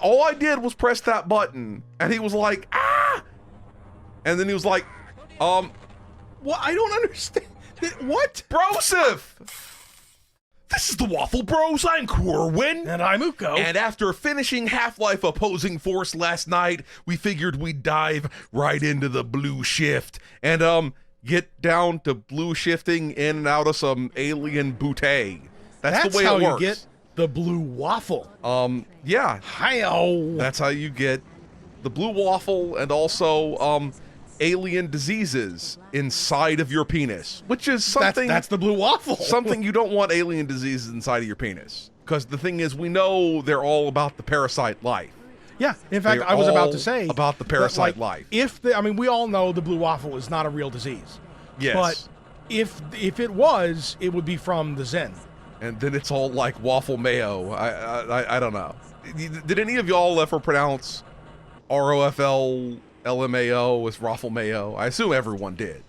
all I did was press that button, and he was like, ah! And then he was like, Well, I don't understand. What? Broseph! This is the Waffle Bros. I'm Corwin. And I'm Uko. And after finishing Half-Life Opposing Force last night, we figured we'd dive right into the blue shift and get down to blue shifting in and out of some alien bootay. That's the way how it works. you get the blue waffle. Yeah. Hi-oh. That's how you get the blue waffle and also alien diseases inside of your penis, which is something That's the blue waffle. something you don't want alien diseases inside of your penis, because the thing is, we know they're all about the parasite life. Yeah, in fact, They're I was about all to say about the parasite life. We all know the blue waffle is not a real disease. Yes. But if it was, it would be from the Zen. And then it's all like waffle mayo. I don't know. Did any of y'all ever pronounce ROFL LMAO as raffle mayo? I assume everyone did.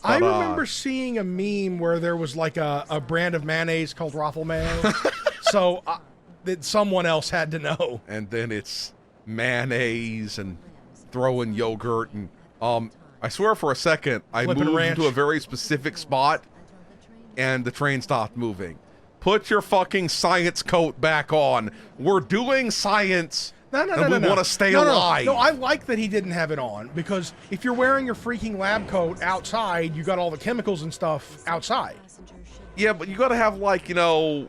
I remember seeing a meme where there was like a brand of mayonnaise called Raffle Mayo. So that someone else had to know. And then it's mayonnaise and throwing yogurt and I swear for a second I Flippin' moved ranch. into a very specific spot and the train stopped moving. Put your fucking science coat back on. We're doing science. No, we want to stay alive. No, I like that he didn't have it on, because if you're wearing your freaking lab coat outside, you got all the chemicals and stuff outside. Yeah, but you got to have, like, you know,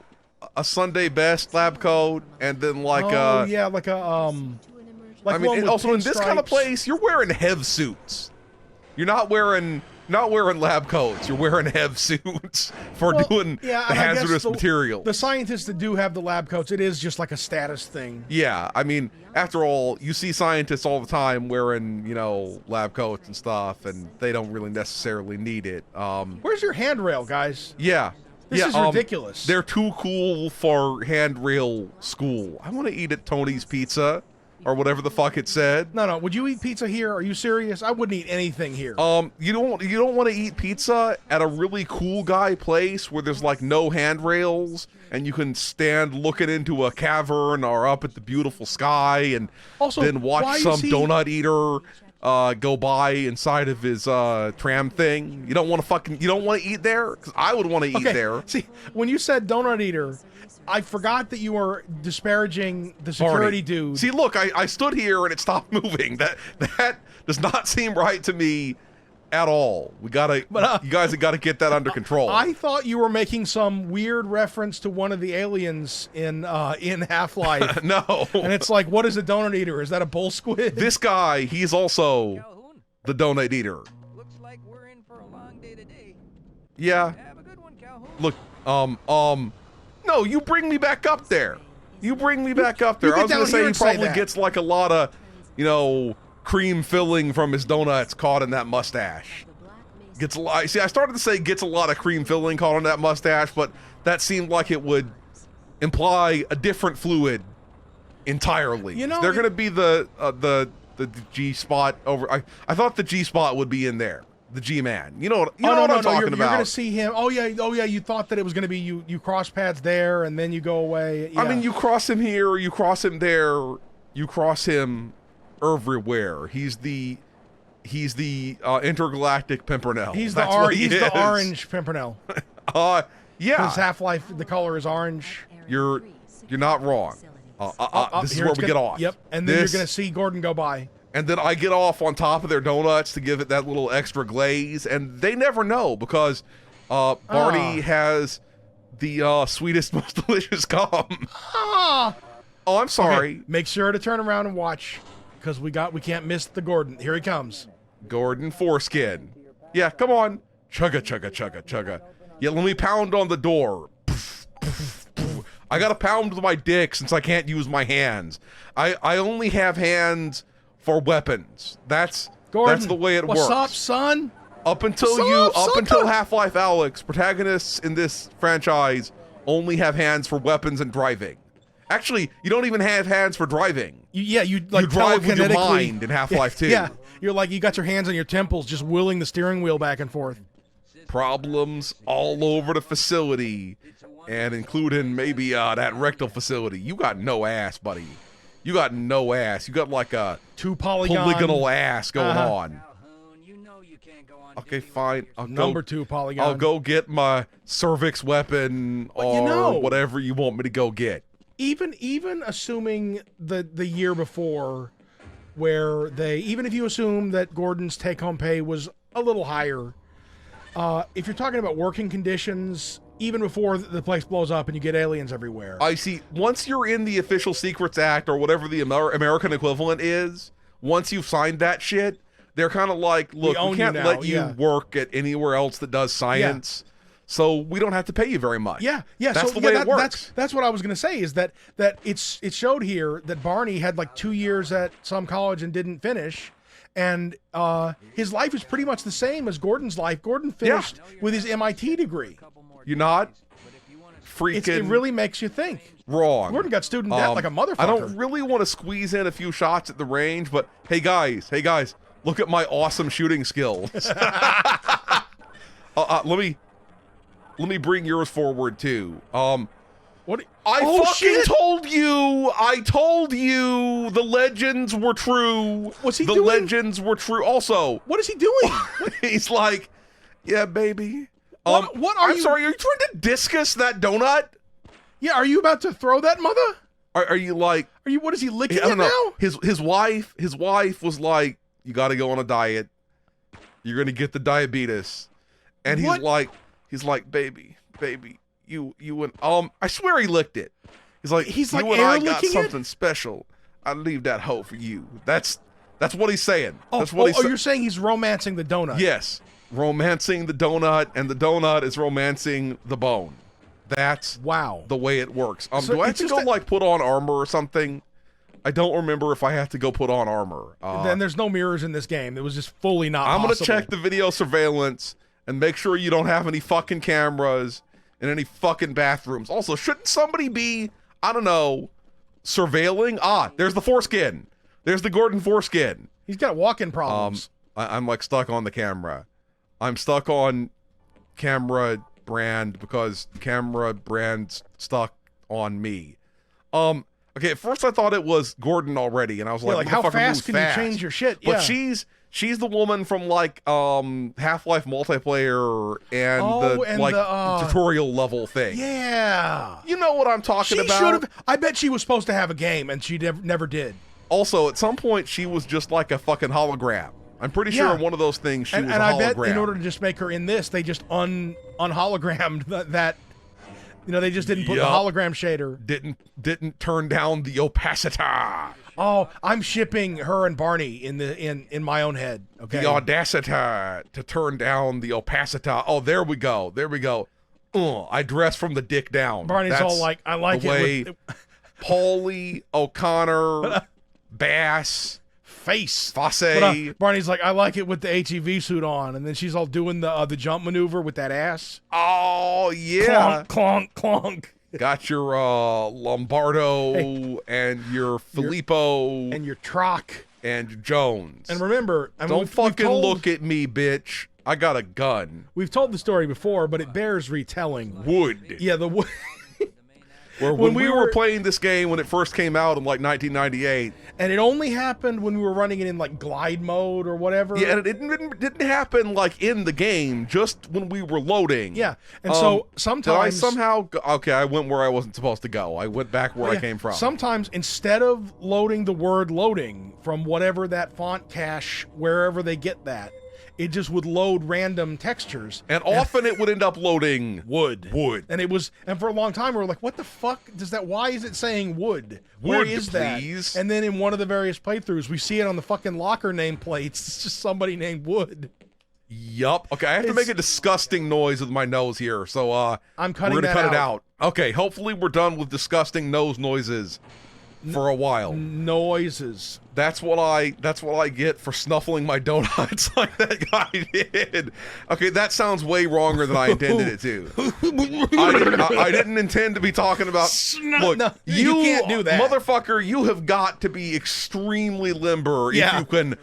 a Sunday best lab coat, and then like like I mean, one with also in this kind of pinstripes. place, you're wearing HEV suits. You're not wearing lab coats. You're wearing HEV suits for doing the and I guess hazardous materials. The scientists that do have the lab coats, it is just like a status thing. Yeah, I mean, after all, you see scientists all the time wearing, you know, lab coats and stuff, and they don't really necessarily need it. Where's your handrail, guys? Yeah. This is ridiculous. They're too cool for handrail school. I want to eat at Tony's Pizza, or whatever the fuck it said. No, would you eat pizza here? Are you serious? I wouldn't eat anything here. You don't want to eat pizza at a really cool guy place where there's like no handrails and you can stand looking into a cavern or up at the beautiful sky and Also, then watch why is some he- donut eater go by inside of his tram thing. You don't want to eat there? Because I would want to eat there. See, when you said donut eater, I forgot that you were disparaging the security Barney. dude. See, look, I stood here and it stopped moving. That does not seem right to me at all. You guys have got to get that under control. I thought you were making some weird reference to one of the aliens in Half-Life. No. And it's like, what is a donut eater? Is that a bull squid? This guy, he's also the donut eater. Looks like we're in for a long day today. Yeah. Have a good one, Calhoun. Look, no, you bring me back up there. You bring me back up there. you I get was going down to say here he and say probably that. gets like a lot of, you know, cream filling from his donuts caught in that mustache. Gets a lot. See, I started to say gets a lot of cream filling caught on that mustache, but that seemed like it would imply a different fluid entirely. You know, they're going to be the G spot over. I thought the G spot would be in there. The G man. You know what I'm talking you're about. going to see him. Oh yeah. You thought that it was going to be you cross paths there and then you go away. Yeah. I mean, you cross him here, you cross him there, you cross him everywhere. He's the intergalactic Pimpernel. He's That's the what he is. the orange Pimpernel. Yeah. Because Half-Life, the color is orange. You're not wrong. This is Here where it's we gonna- get off. Yep. And then you're going to see Gordon go by. And then I get off on top of their donuts to give it that little extra glaze, and they never know because Barney has the sweetest, most delicious gum. Ah. Oh, I'm sorry. Okay, make sure to turn around and watch, because we can't miss the Gordon. Here he comes. Gordon Foreskin. Yeah, come on. Chugga, chugga, chugga, chugga. Yeah, let me pound on the door. I gotta pound with my dick since I can't use my hands. I only have hands for weapons. That's Gordon, the way it what's works. up, son? Up until Half-Life Alyx, protagonists in this franchise only have hands for weapons and driving. Actually, you don't even have hands for driving. You drive with your telekinetically- mind in Half-Life 2. Yeah, you're like, you got your hands on your temples, just wheeling the steering wheel back and forth. Problems all over the facility, and including maybe that rectal facility. You got no ass, buddy. You got no ass. You got like a 2 polygon. polygonal ass going on. Calhoun, you know you can't go on Okay, dating fine. with I'll Number go. 2 polygon. I'll go get my cervix weapon or you know- whatever you want me to go get. Even assuming the year before, where even if you assume that Gordon's take-home pay was a little higher, if you're talking about working conditions, even before the place blows up and you get aliens everywhere, I see. Once you're in the Official Secrets Act or whatever the American equivalent is, once you've signed that shit, they're kind of like, look, own we you can't now, let you yeah. work at anywhere else that does science, so we don't have to pay you very much. yeah. That's So the way it works. That's what I was gonna say. Is that it showed here that Barney had like 2 years at some college and didn't finish. And his life is pretty much the same as Gordon's life. Gordon finished with his MIT degree. You're not It freaking really makes you think. wrong. Gordon got student debt like a motherfucker. I don't really want to squeeze in a few shots at the range, but hey guys, look at my awesome shooting skills. Let me bring yours forward too. What? I Oh, fucking shit! told you! I told you! The legends were true. What's he the doing? legends were true. Also, What is he doing? he's like, yeah, baby. What are I'm you- sorry, are you trying to discus that donut? Yeah, are you about to throw that mother? Are you like, Are you? What is he licking I don't it know. now? His wife was like, you got to go on a diet. You're gonna get the diabetes, and What? he's like, baby, you and I swear he licked it. He's like, He's you like and air I got licking it? something special. I leave that hoe for you. That's what he's saying. Oh, That's what he's you're saying he's romancing the donut? Yes, romancing the donut, and the donut is romancing the bone. That's Wow. the way it works. So Do I have it's to just go a- like put on armor or something? I don't remember if I have to go put on armor. Then there's no mirrors in this game. It was just fully not I'm gonna possible. check the video surveillance and make sure you don't have any fucking cameras in any fucking bathrooms. Also, shouldn't somebody be, I don't know, surveilling? There's the foreskin. There's the Gordon foreskin. He's got walk-in problems. I'm like stuck on the camera. I'm stuck on camera brand because camera brand's stuck on me. Okay, at first I thought it was Gordon already, and I was Yeah, like how "Motherfucker fast moves can fast." you change your shit? But Yeah. she's the woman from like Half-Life multiplayer and Oh, and the, tutorial level thing. Yeah. You know what I'm talking She about? should have. I bet she was supposed to have a game, and she never did. Also, at some point, she was just like a fucking hologram. I'm pretty sure Yeah. in one of those things she And was a I hologram. bet in order to just make her in this, they just unhologrammed that. You know, they just didn't put the Yup. hologram shader. didn't turn down the opacity. Oh, I'm shipping her and Barney in my own head. Okay. The audacity to turn down the opacity. Oh, there we go. There we go. I dress from the dick down. Barney's That's all like, I like the it way with Paulie, O'Connor, Bass, face. Fosse. But, Barney's like, I like it with the HEV suit on, and then she's all doing the jump maneuver with that ass. Oh yeah. Clonk, clonk, clonk. Got your Lombardo and your Filippo And your troc. and your Jones. And remember, I mean, Don't we've fucking told- look at me, bitch. I got a gun. We've told the story before, but it bears retelling. Wood. Yeah, the wood. Where When when we we were were- playing this game when it first came out in like 1998, And it only happened when we were running it in like glide mode or whatever. yeah, and it didn't happen like in the game, just when we were loading. Yeah, and so sometimes did I somehow okay, I went where I wasn't supposed to go. I went back where I Yeah, came from. Sometimes instead of loading the word loading from whatever that font cache, wherever they get that, it just would load random textures. and often it would end up loading wood. And it was, and for a long time we were like, what the fuck does that, why is it saying wood? Where Wood, is that? please. And then in one of the various playthroughs, we see it on the fucking locker nameplates. It's just somebody named Wood. Yup. Okay, I have to It's- make a disgusting noise with my nose here, so I'm cutting we're gonna that cut it out. out. Okay, hopefully we're done with disgusting nose noises for a while. Noises. That's what I get for snuffling my donuts like that guy did. Okay, that sounds way wronger than I intended it to. I didn't intend to be talking about. Look, no, you can't do that. motherfucker. You have got to be extremely limber Yeah. if you can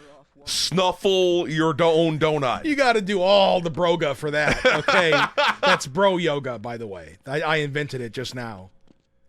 snuffle your own donut. You got to do all the broga for that. Okay, that's bro yoga, by the way. I invented it just now.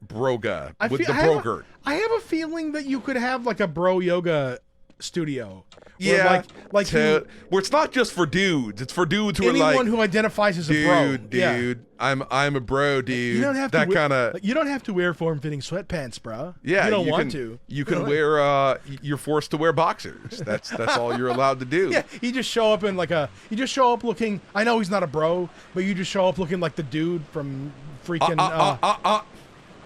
broga I with feel- the I have a- brogurt. I have a feeling that you could have like a bro yoga studio. where, Yeah, like you, where it's not just for dudes. It's for dudes who are anyone like, who identifies as a bro. dude, Yeah. I'm a bro, dude. You don't have that to kind of. You don't have to wear form-fitting sweatpants, bro. Yeah, you don't can, want to. You can wear. You're forced to wear boxers. That's all you're allowed to do. Yeah, you just show up in like a. You just show up looking. I know he's not a bro, but you just show up looking like the dude from freaking.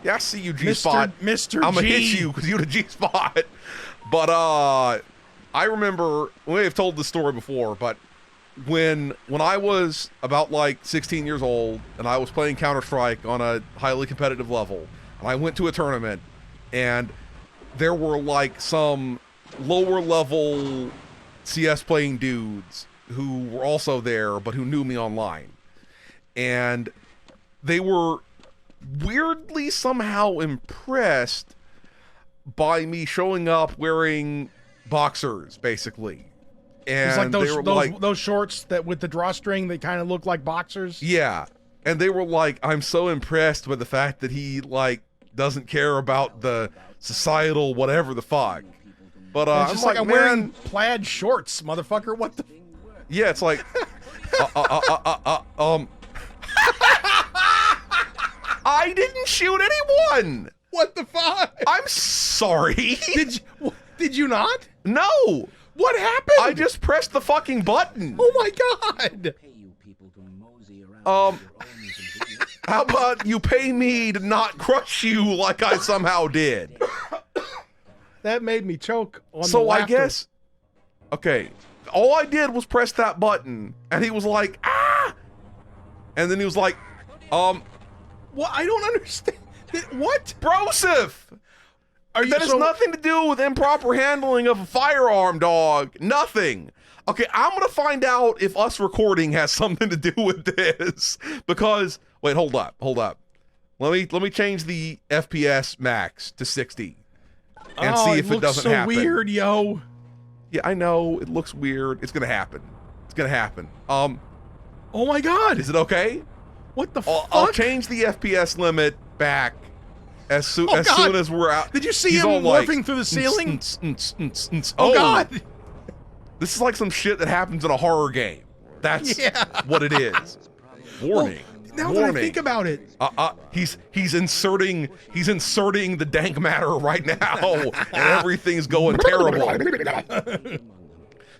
Yeah, I see you, G Spot. Mr. I'm gonna G. hit you because you're the G Spot. But I remember we may have told this story before, but when I was about like 16 years old and I was playing Counter-Strike on a highly competitive level, and I went to a tournament, and there were like some lower level CS playing dudes who were also there, but who knew me online, and they were weirdly somehow impressed by me showing up wearing boxers, basically. And It's like they were like, those shorts that with the drawstring that kind of look like boxers. yeah. And they were like, I'm so impressed with the fact that he like doesn't care about the societal whatever the fuck. But And I'm it's just like, I'm man, wearing plaid shorts, motherfucker. What the? yeah, it's like, I didn't shoot anyone. What the fuck? I'm sorry. Did you not? No. What happened? I just pressed the fucking button. Oh my god! How about you pay me to not crush you like I somehow did? That made me choke on the So I laughter. guess, okay, all I did was press that button, and he was like, ah! And then he was like, Well, I don't understand. What? Broseph! Are you That has so- nothing to do with improper handling of a firearm, dog. Nothing. Okay, I'm gonna find out if us recording has something to do with this. Because wait, hold up. Let me change the FPS max to 60 and see if it looks doesn't so happen. weird, yo. Yeah, I know it looks weird. It's gonna happen. Oh my god! Is it okay? What the I'll fuck? change the FPS limit back as soon Oh, as God. soon as we're out. Did you see He's him all like, morphing through the ceiling? Oh God! This is like some shit that happens in a horror game. That's Yeah. what it is. Warning. Now Warning. that I think about it, He's inserting the dank matter right now, and everything's going terrible.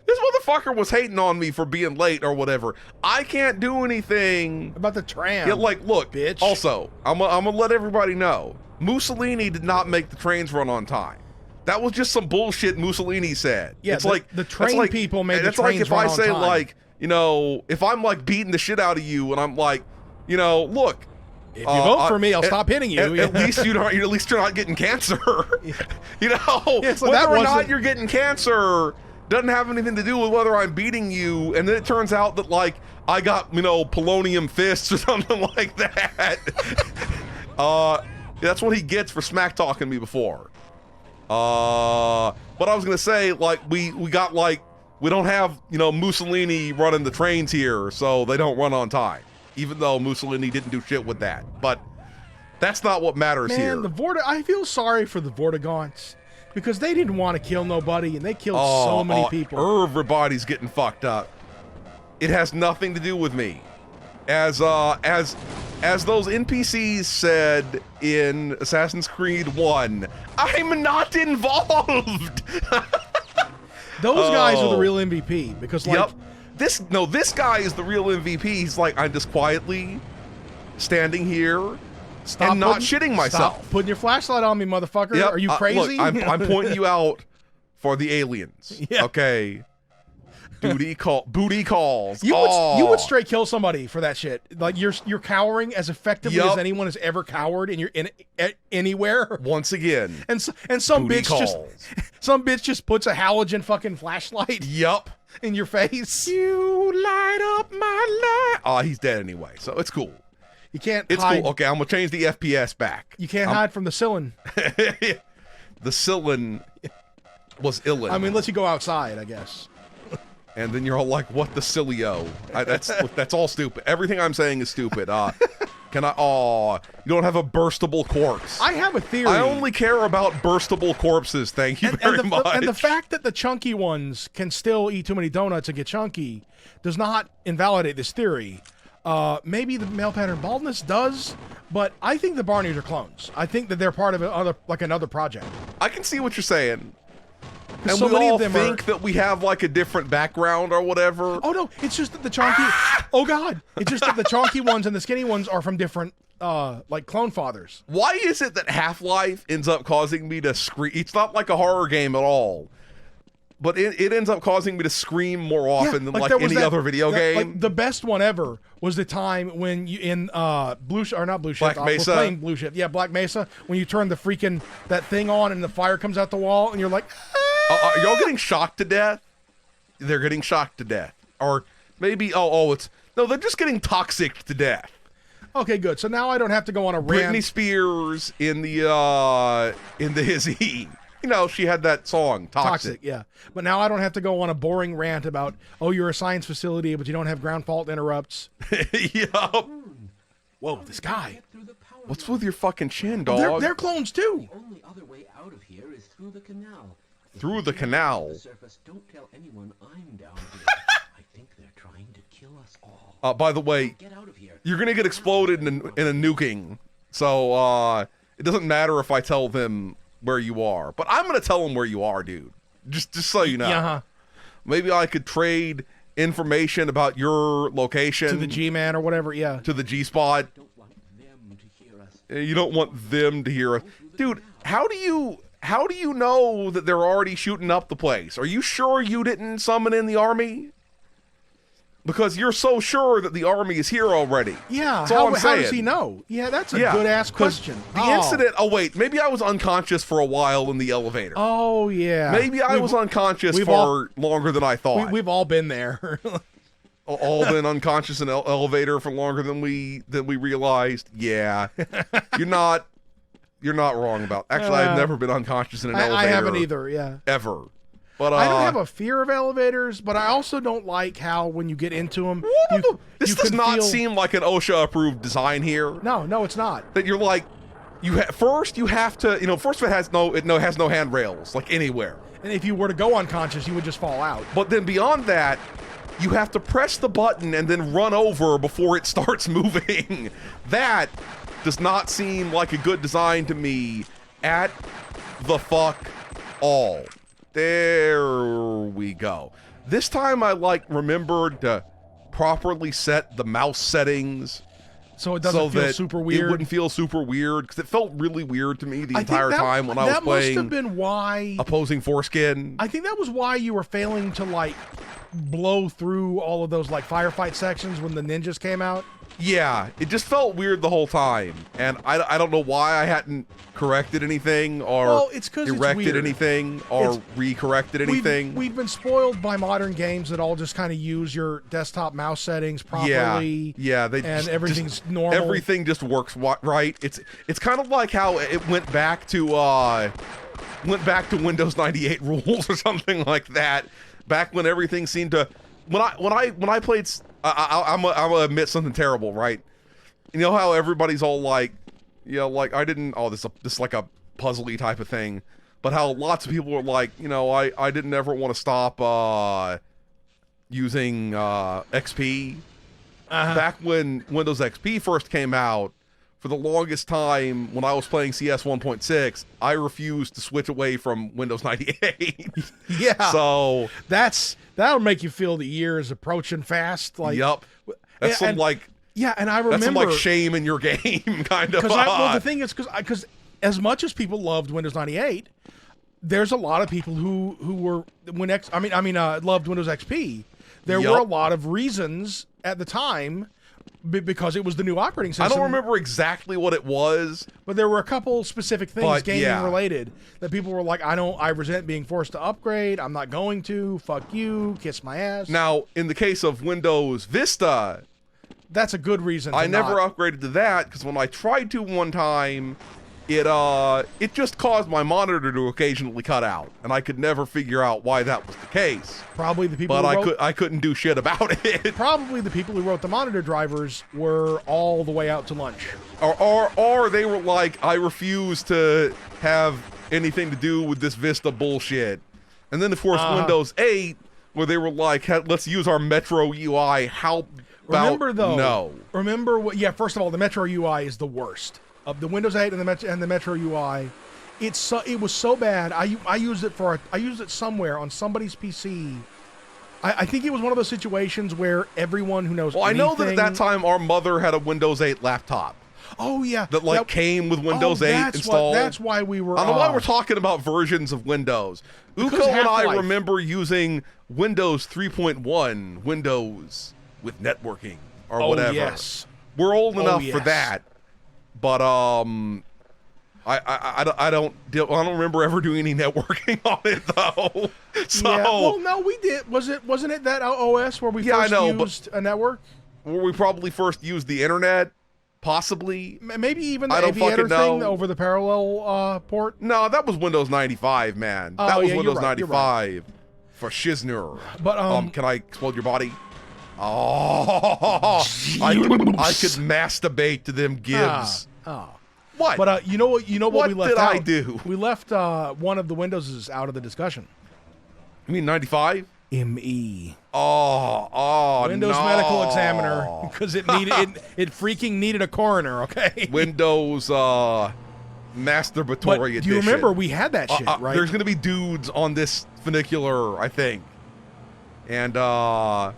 This motherfucker was hating on me for being late or whatever. I can't do anything. about the tram. Yeah, like, look, bitch. Also, I'm gonna let everybody know, Mussolini did not make the trains run on time. That was just some bullshit Mussolini said. Yeah, it's the- like the train that's like, people made the That's like trains if I run on say time. like, you know, if I'm like beating the shit out of you and I'm like, you know, look. if you vote for me, I'll stop hitting you. At least you're not getting cancer. You know, Yeah, so whether that or not wasn't- you're getting cancer doesn't have anything to do with whether I'm beating you. And then it turns out that like I got, you know, polonium fists or something like that. That's what he gets for smack talking me before. But I was gonna say, like, we got like, we don't have, you know, Mussolini running the trains here, so they don't run on time. Even though Mussolini didn't do shit with that. But that's not what matters here. Man, I feel sorry for the Vortigaunts because they didn't want to kill nobody and they killed so many people. Everybody's getting fucked up. It has nothing to do with me. As those NPCs said in Assassin's Creed 1, I'm not involved. Those guys are the Oh. real MVP because like Yep. This guy is the real MVP. He's like, I'm just quietly standing here stop and not putting- shitting myself. Stop putting your flashlight on me, motherfucker. Yep. Are you Look, crazy? I'm pointing you out for the aliens. Yeah. Okay. Booty calls. You Oh. would straight kill somebody for that shit. Like you're cowering as effectively Yup. as anyone has ever cowered, and you're anywhere. Once again. And some Booty bitch just puts a halogen fucking flashlight Yup. in your face. You light up my life. Oh, he's dead anyway, so it's cool. You can't It's hide. cool. Okay, I'm gonna change the FPS back. You can't hide from the Cillin. The Cillin was illin. I mean, unless you go outside, I guess. And then you're all like, what the Cillio? That's all stupid. Everything I'm saying is stupid. Can I? Oh, you don't have a burstable corpse. I have a theory. I only care about burstable corpses. Thank you very much. And the fact that the chunky ones can still eat too many donuts and get chunky does not invalidate this theory. Maybe the male pattern baldness does, but I think the Barneys are clones. I think that they're part of another project. I can see what you're saying. And so we many all of them think that we have like a different background or whatever. Oh no, it's just that the chunky. Oh god, it's just that the chunky ones and the skinny ones are from different, like clone fathers. Why is it that Half-Life ends up causing me to scream? It's not like a horror game at all, but it ends up causing me to scream more often than like there was any other video game. Like the best one ever was the time when you in Blue Shift, or not Blue Shift, Black Mesa. we're playing Blue Shift. Yeah, Black Mesa. When you turn the freaking that thing on and the fire comes out the wall and you're like, Are y'all getting shocked to death? They're getting shocked to death, or maybe they're just getting toxic to death. okay, good. So now I don't have to go on a rant. Britney Spears in the Hizzy. You know, she had that song, Toxic. Yeah. But now I don't have to go on a boring rant about, oh, you're a science facility, but you don't have ground fault interrupts. Yup. Whoa, this guy. What's with your fucking chin, dog? They're clones too. The only other way out of here is through the canal. If Through you the get canal? to the surface, don't tell anyone I'm down here. I think they're trying to kill us all. By the way, Get out of here. you're gonna get exploded in a nuking, so it doesn't matter if I tell them where you are. But I'm gonna tell them where you are, dude. Just so you know. Yeah. Maybe I could trade information about your location To the G-Man or whatever. Yeah. to the G-Spot. Don't want them to hear us. You don't want them to hear us, dude. How do you know that they're already shooting up the place? Are you sure you didn't summon in the army? Because you're so sure that the army is here already. Yeah. That's all I'm How does saying. he know? Yeah, that's a Yeah, good ass 'cause question. The incident. Oh wait, maybe I was unconscious for a while in the elevator. Oh yeah. Maybe I was unconscious we've for all- longer than I thought. We've all been there. All been unconscious in elevator for longer than we realized. Yeah, you're not wrong about. Actually, I've never been unconscious in an elevator. I haven't either. Yeah. Ever. But I don't have a fear of elevators, but I also don't like how when you get into them, this does not seem like an OSHA approved design here. No, it's not. That you're like, first you have to, first of it has no handrails like anywhere. And if you were to go unconscious, you would just fall out. But then beyond that, you have to press the button and then run over before it starts moving. That does not seem like a good design to me at the fuck all. There we go. This time I remembered to properly set the mouse settings So it doesn't feel that super weird. It wouldn't feel super weird because it felt really weird to me the I think entire time when I was that must have playing been why. opposing foreskin. I think that was why you were failing to blow through all of those firefight sections when the ninjas came out. Yeah, it just felt weird the whole time, and I don't know why I hadn't corrected anything or Well, it's 'cause it's erected weird. anything or recorrected anything. We've been spoiled by modern games that all just kind of use your desktop mouse settings properly. Yeah, they and just, everything's just, normal. Everything just works right. It's kind of like how it went back to Windows 98 rules or something like that. Back when everything seemed to when I played. I'm gonna admit something terrible, right? You know how everybody's all like I didn't. Oh, this is like a puzzly type of thing, but how lots of people are like, I didn't ever want to stop using XP. Back when Windows XP first came out, for the longest time when I was playing CS 1.6, I refused to switch away from Windows 98. Yeah. So that'll make you feel the year is approaching fast. Yup. That's and I remember that's some shame in your game, kind of. Because the thing is, because as much as people loved Windows 98, there's a lot of people who were loved Windows XP. There were a lot of reasons at the time because it was the new operating system. I don't remember exactly what it was, but there were a couple specific things But, gaming yeah. related that people were like, I resent being forced to upgrade. I'm not going to. Fuck you. Kiss my ass. Now, in the case of Windows Vista, that's a good reason. I never upgraded to that because when I tried to one time, it just caused my monitor to occasionally cut out, and I could never figure out why that was the case. Probably the people. But who I couldn't do shit about it. Probably the people who wrote the monitor drivers were all the way out to lunch. Or they were like, I refuse to have anything to do with this Vista bullshit. And then of course Windows 8, where they were like, let's use our Metro UI. How about Remember though? no? Remember what? Yeah. First of all, the Metro UI is the worst. Of the Windows 8 and the Metro UI, it was so bad. I used it somewhere on somebody's PC. I think it was one of those situations where everyone who knows. Well, I know that at that time our mother had a Windows 8 laptop. Oh yeah, That came with Windows 8 installed. That's why we were. I don't know why we're talking about versions of Windows. Uko and I remember using Windows 3.1 Windows with networking or whatever. Yes. We're old enough for yes. that. But I don't remember ever doing any networking on it though. So Yeah. Well, no, we did. Wasn't it that OS where we first used a network? where we probably first used the internet, possibly. Maybe even the I don't Aviator fucking thing know. over the parallel port. No, that was Windows 95, man. Oh, That was yeah, you're Windows right, you're 95 for Shizner. But Can I explode your body? Oh, I could masturbate to them gibbs. What? But you know what? You know what we What left did out? I do? We left one of the Windowses out of the discussion. You mean 95? ME. Oh, Windows no. Medical Examiner, because it needed it freaking needed a coroner. Okay. Windows masturbatory But edition. do you remember we had that shit, right? There's gonna be dudes on this funicular, I think. And oh,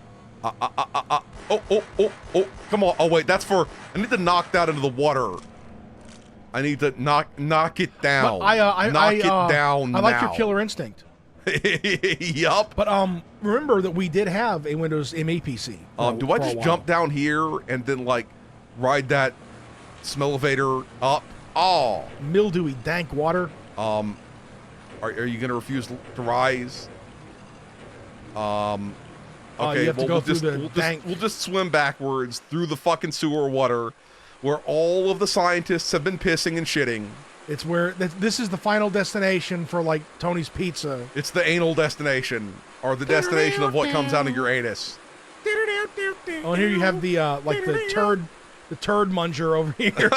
come on. Oh wait, that's for. I need to knock that into the water. I need to knock it down. But knock it down. I like now. your Killer Instinct. Yup. But remember that we did have a Windows ME PC. Do I just jump down here and then like ride that smellevator up? Oh, mildewy, dank water? are you gonna refuse to rise? Okay, you have to go through the dank. We'll just swim backwards through the fucking sewer water, where all of the scientists have been pissing and shitting. It's where this is the final destination for like Tony's Pizza. It's the anal destination, or the destination of what comes out of your anus. Oh, and here you have the like the turd munger over here.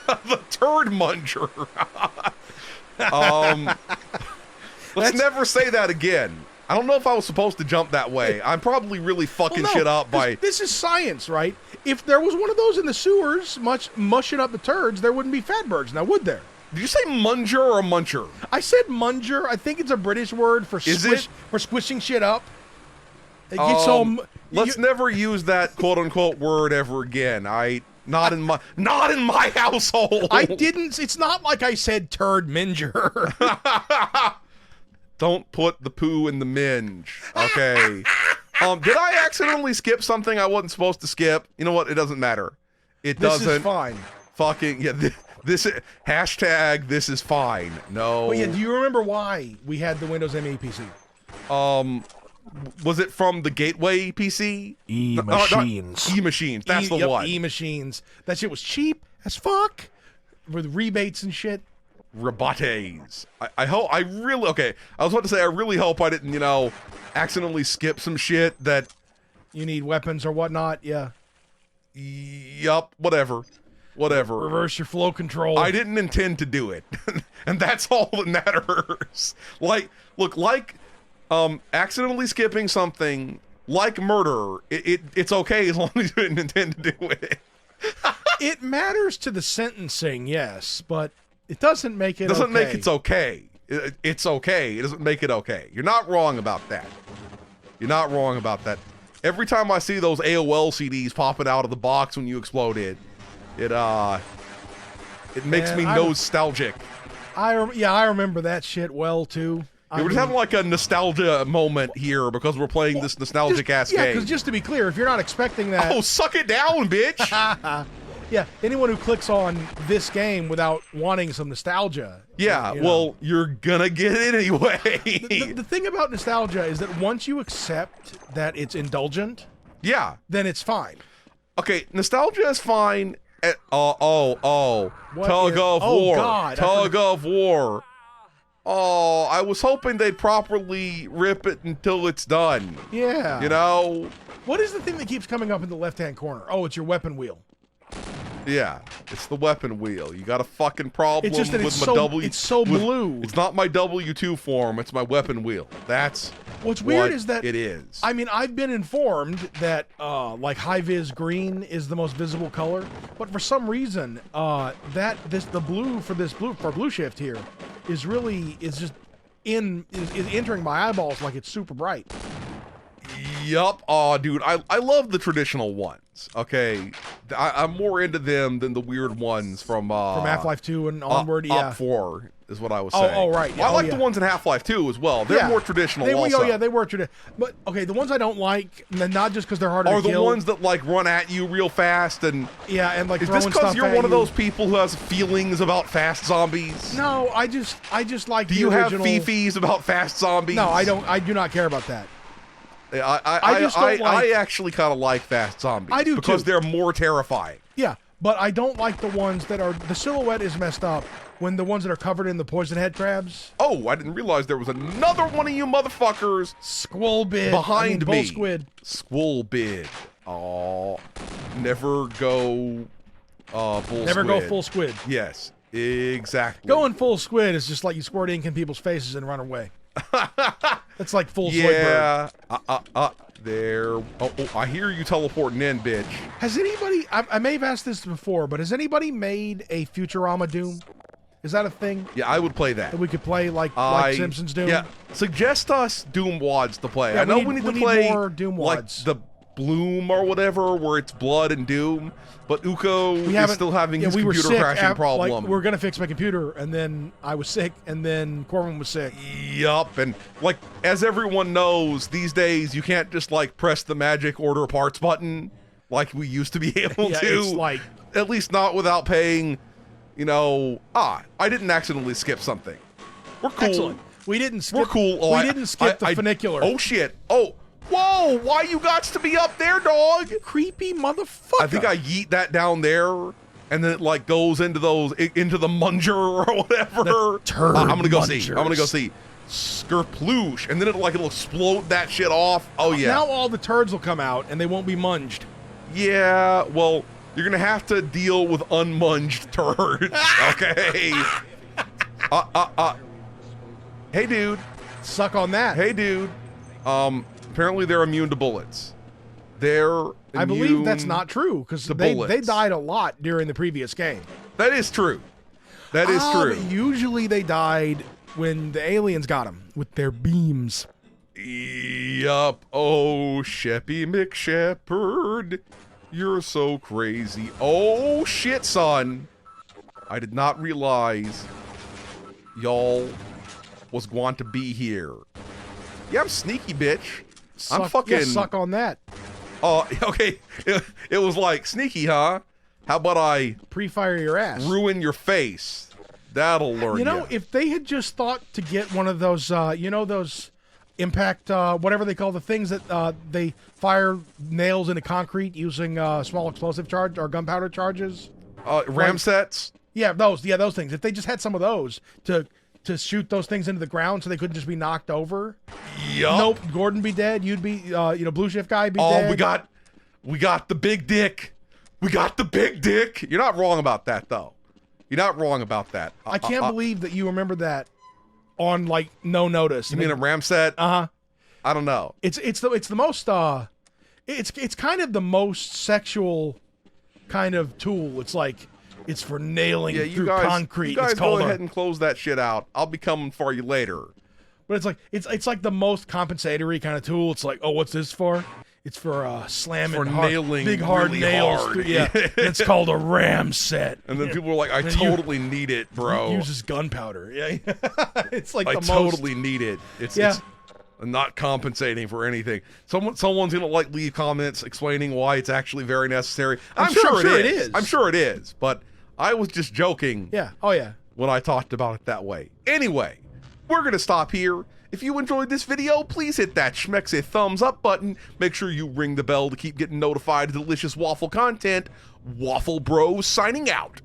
The turd munger. Let's never say that again. I don't know if I was supposed to jump that way. I'm probably really fucking shit up by. This is science, right? If there was one of those in the sewers, mushing up the turds, there wouldn't be fatbergs now, would there? Did you say munger or muncher? I said munger. I think it's a British word for squishing shit up. It gets Let's never use that quote unquote word ever again. Not in my household. I didn't. It's not like I said turd minger. Don't put the poo in the minge. Okay. Did I accidentally skip something I wasn't supposed to skip? You know what? It doesn't matter. It doesn't. This is fine. Fucking yeah. This hashtag. This is fine. No. But yeah, do you remember why we had the Windows ME PC? Was it from the Gateway PC? E-machines. E-machines. That's the one. E-machines. That shit was cheap as fuck with rebates and shit. Rebates. I hope. I really. Okay. I was about to say. I really hope I didn't. Accidentally skip some shit that. You need weapons or whatnot. Yeah. Yup. Whatever. Reverse your flow control. I didn't intend to do it, and that's all that matters. Accidentally skipping something like murder. It's okay as long as you didn't intend to do it. It matters to the sentencing, yes, but it doesn't make it. Doesn't make it's okay. It's okay. It doesn't make it okay. You're not wrong about that. Every time I see those AOL CDs popping out of the box when you explode it makes me nostalgic. I remember that shit well too. We're just having like a nostalgia moment here because we're playing this nostalgic ass game. Yeah, because just to be clear, if you're not expecting that, oh, suck it down, bitch. Yeah, anyone who clicks on this game without wanting some nostalgia. Yeah, well, you're gonna get it anyway. The thing about nostalgia is that once you accept that it's indulgent, yeah, then it's fine. Okay, nostalgia is fine What Tug is- of oh, war. God, I Tug of war. Oh, I was hoping they'd properly rip it until it's done. Yeah. You know? What is the thing that keeps coming up in the left-hand corner? Oh, it's your weapon wheel. Yeah, it's the weapon wheel. You got a fucking problem It's just that with it's my so- W. it's so with- blue. It's not my W2 form. It's my weapon wheel. That's What's weird what is that it is. I mean, I've been informed that like high-vis green is the most visible color, but for some reason, the blue for blue shift here is just is entering my eyeballs like it's super bright. Yup. Oh, dude, I love the traditional ones. Okay, I'm more into them than the weird ones from Half-Life 2 and onward. Yeah. Up 4 is what I was Oh, saying. oh, right. Well, I Oh, like yeah. the ones in Half-Life 2 as well. They're more traditional. They were, also. oh, yeah, they were traditional. But okay, the ones I don't like, not just because they're harder Are to the kill. ones that like run at you real fast and Yeah, and like is throwing this because stuff you're at one of you. those people who has feelings about fast zombies? No, I just like Do the you have original. fifis about fast zombies? No, I don't. I do not care about that. I just don't like- I actually kind of like fast zombies. I do, because too. they're more terrifying. Yeah, but I don't like the ones that are the silhouette is messed up when the ones that are covered in the poison head crabs. Oh, I didn't realize there was another one of you motherfuckers Squilbid behind bull me. squid. Squilbid. Oh, never go. Bull Never go squid. full squid. Yes, exactly. Going full squid is just like you squirt ink in people's faces and run away. That's like full Zoidberg. Yeah. There. Oh, I hear you teleporting in, bitch. Has anybody? I may have asked this before, but has anybody made a Futurama Doom? Is that a thing Yeah, I would play that. that we could play like Simpsons Doom? Yeah, suggest us Doom wads to play. Yeah, I know we we need need to play more Doom like wads. the Bloom or whatever, where it's blood and Doom. But Uko We is haven't- still having yeah, his we were computer sick crashing problem. Like, we're gonna fix my computer, and then I was sick, and then Corbin was sick. Yup, and like as everyone knows, these days you can't just like press the magic order parts button like we used to be able Yeah, to. it's like- at least not without paying. You know, I didn't accidentally skip something. We're cool. Excellent. We didn't skip. We're cool. Oh, we didn't skip the funicular. Oh shit. Oh, whoa! Why you got to be up there, dog? Creepy motherfucker. I think I yeet that down there, and then it like goes into the munger or whatever. The turd I'm gonna go see. mungers. I'm gonna go see. Skerploosh, and then it'll explode that shit off. Oh yeah. Now all the turds will come out, and they won't be munged. Yeah. Well, you're gonna have to deal with unmunged turds. Okay. Hey, dude. Suck on that. Hey, dude. Apparently they're immune to bullets. I believe that's not true because to they bullets. died a lot during the previous game. That is true. That is But true. usually they died when the aliens got them with their beams. Yup. Oh, Sheppy McShepherd. You're so crazy. Oh, shit, son. I did not realize y'all was going to be here. Yeah, I'm sneaky, bitch. I'm Suck- fucking... yeah, suck on that. Oh, okay. It was like, sneaky, huh? How about I Pre-fire your ass. ruin your face? That'll learn You know, ya. if they had just thought to get one of those, those impact, whatever they call the things that they fire nails into concrete using small explosive charge or gunpowder charges. Ramsets? Yeah, those things. If they just had some of those to shoot those things into the ground so they couldn't just be knocked over. Yup. Nope, Gordon be dead. You'd be, Blue Shift guy be Oh, dead. we got the big dick. We got the big dick. You're not wrong about that, though. You're not wrong about that. I can't believe that you remember that on like no notice. You mean a Ramset? Uh-huh. I don't know. It's the most it's kind of the most sexual kind of tool. It's like it's for nailing Yeah, you through guys, concrete. you guys It's go called ahead and close that shit out. I'll be coming for you later. but it's like it's like the most compensatory kind of tool. It's like, oh, what's this for? It's for slamming For nailing big hard really nails. hard. Through, yeah, it's called a ram set. And then people are like, I And you- totally need it, bro. Uses gunpowder. Yeah, it's like I the most. totally need it. It's Yeah. not compensating for anything. Someone's gonna like leave comments explaining why it's actually very necessary. I'm sure it is. I'm sure it is. But I was just joking Yeah. Oh yeah. when I talked about it that way. Anyway, we're gonna stop here If you enjoyed this video, please hit that schmexy thumbs up button. Make sure you ring the bell to keep getting notified of delicious waffle content. Waffle Bros signing out.